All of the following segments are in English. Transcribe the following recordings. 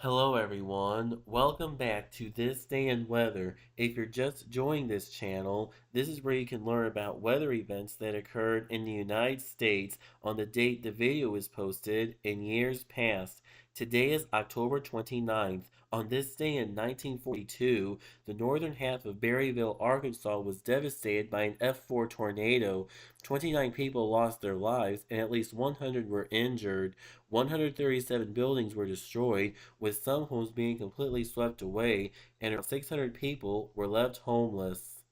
Hello everyone, welcome back to This Day in Weather. If you're just joining this channel, this is where you can learn about weather events that occurred in the United States on the date the video is posted in years past. Today is October 29th. On this day in 1942, the northern half of Berryville, Arkansas was devastated by an F4 tornado. 29 people lost their lives and at least 100 were injured. 137 buildings were destroyed, with some homes being completely swept away, and around 600 people were left homeless.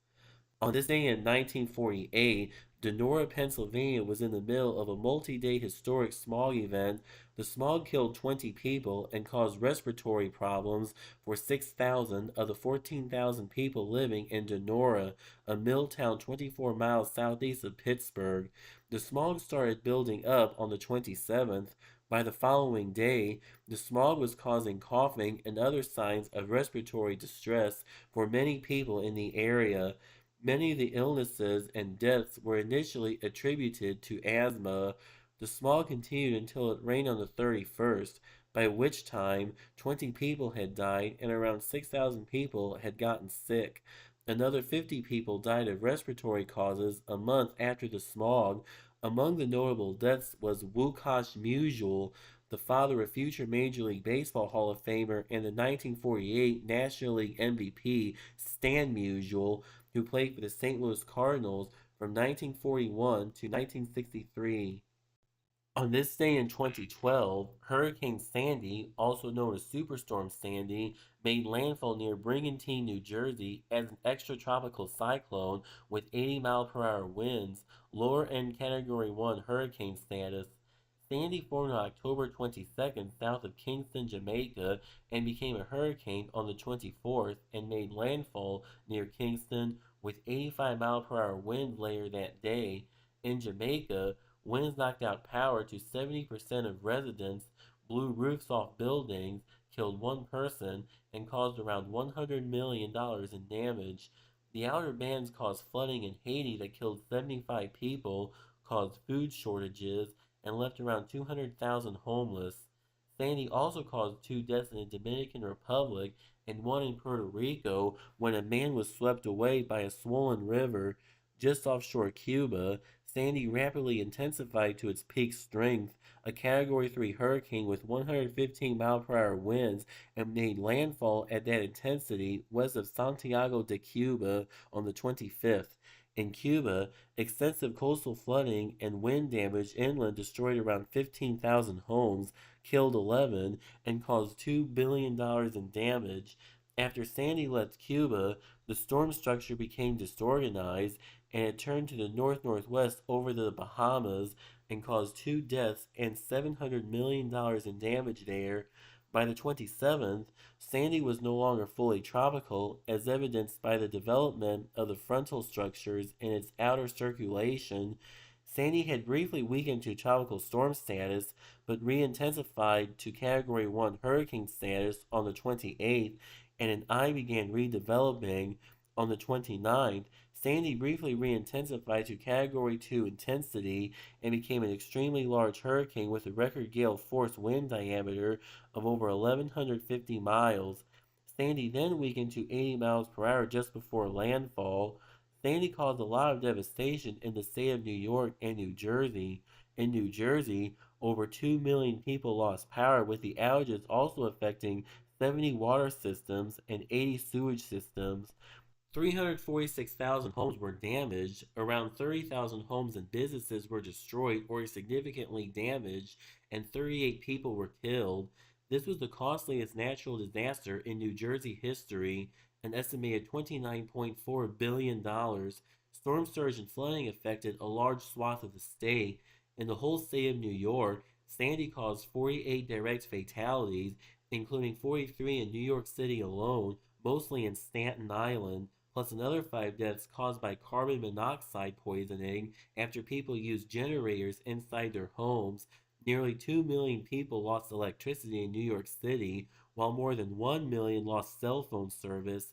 On this day in 1948, Donora, Pennsylvania was in the middle of a multi-day historic smog event. The smog killed 20 people and caused respiratory problems for 6,000 of the 14,000 people living in Donora, a mill town 24 miles southeast of Pittsburgh. The smog started building up on the 27th. By the following day, the smog was causing coughing and other signs of respiratory distress for many people in the area. Many of the illnesses and deaths were initially attributed to asthma. The smog continued until it rained on the 31st, by which time 20 people had died and around 6,000 people had gotten sick. Another 50 people died of respiratory causes a month after the smog. Among the notable deaths was Lukasz Musial, the father of future Major League Baseball Hall of Famer and the 1948 National League MVP Stan Musial, who played for the St. Louis Cardinals from 1941 to 1963. On this day in 2012, Hurricane Sandy, also known as Superstorm Sandy, made landfall near Brigantine, New Jersey as an extratropical cyclone with 80-mile-per-hour winds, lower end Category 1 hurricane status. Sandy formed on October 22nd south of Kingston, Jamaica, and became a hurricane on the 24th and made landfall near Kingston with 85-mile-per-hour winds later that day. In Jamaica, winds knocked out power to 70% of residents, blew roofs off buildings, killed one person, and caused around $100 million in damage. The outer bands caused flooding in Haiti that killed 75 people, caused food shortages, and left around 200,000 homeless. Sandy also caused two deaths in the Dominican Republic and one in Puerto Rico when a man was swept away by a swollen river just offshore Cuba. Sandy rapidly intensified to its peak strength, a Category 3 hurricane with 115-mile-per-hour winds, and made landfall at that intensity west of Santiago de Cuba on the 25th. In Cuba, extensive coastal flooding and wind damage inland destroyed around 15,000 homes, killed 11, and caused $2 billion in damage. After Sandy left Cuba, the storm structure became disorganized and it turned to the north-northwest over the Bahamas and caused two deaths and $700 million in damage there. By the 27th, Sandy was no longer fully tropical, as evidenced by the development of the frontal structures in its outer circulation. Sandy had briefly weakened to tropical storm status, but re-intensified to Category 1 hurricane status on the 28th, and an eye began redeveloping on the 29th. Sandy briefly re-intensified to Category 2 intensity and became an extremely large hurricane with a record gale force wind diameter of over 1,150 miles. Sandy then weakened to 80 miles per hour just before landfall. Sandy caused a lot of devastation in the state of New York and New Jersey. In New Jersey, over 2 million people lost power, with the outages also affecting 70 water systems and 80 sewage systems. 346,000 homes were damaged, around 30,000 homes and businesses were destroyed or significantly damaged, and 38 people were killed. This was the costliest natural disaster in New Jersey history, an estimated $29.4 billion. Storm surge and flooding affected a large swath of the state. In the whole state of New York, Sandy caused 48 direct fatalities, including 43 in New York City alone, mostly in Staten Island, plus another 5 deaths caused by carbon monoxide poisoning after people used generators inside their homes. Nearly 2 million people lost electricity in New York City, while more than 1 million lost cell phone service.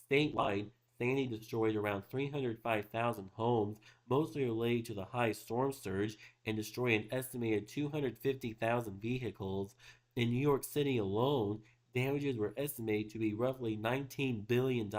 Statewide, Sandy destroyed around 305,000 homes, mostly related to the high storm surge, and destroyed an estimated 250,000 vehicles. In New York City alone, Damages were estimated to be roughly $19 billion,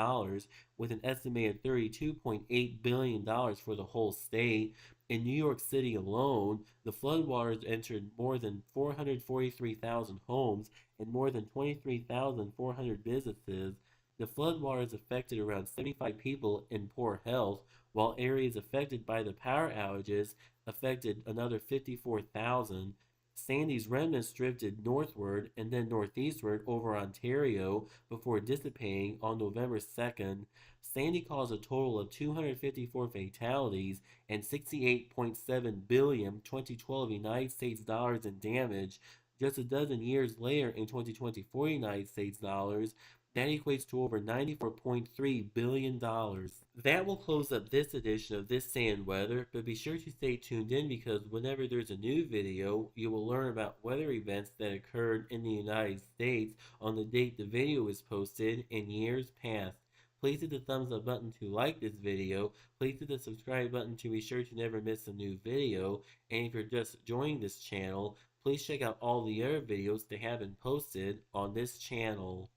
with an estimated $32.8 billion for the whole state. In New York City alone, the floodwaters entered more than 443,000 homes and more than 23,400 businesses. The floodwaters affected around 75 people in poor health, while areas affected by the power outages affected another 54,000. Sandy's remnants drifted northward and then northeastward over Ontario before dissipating on November 2nd. Sandy caused a total of 254 fatalities and 68.7 billion 2012 United States dollars in damage. Just a dozen years later, in 2024 United States dollars, that equates to over $94.3 billion. That will close up this edition of This Sand Weather, but be sure to stay tuned in because whenever there's a new video, you will learn about weather events that occurred in the United States on the date the video was posted in years past. Please hit the thumbs up button to like this video. Please hit the subscribe button to be sure to never miss a new video. And if you're just joining this channel, please check out all the other videos that have been posted on this channel.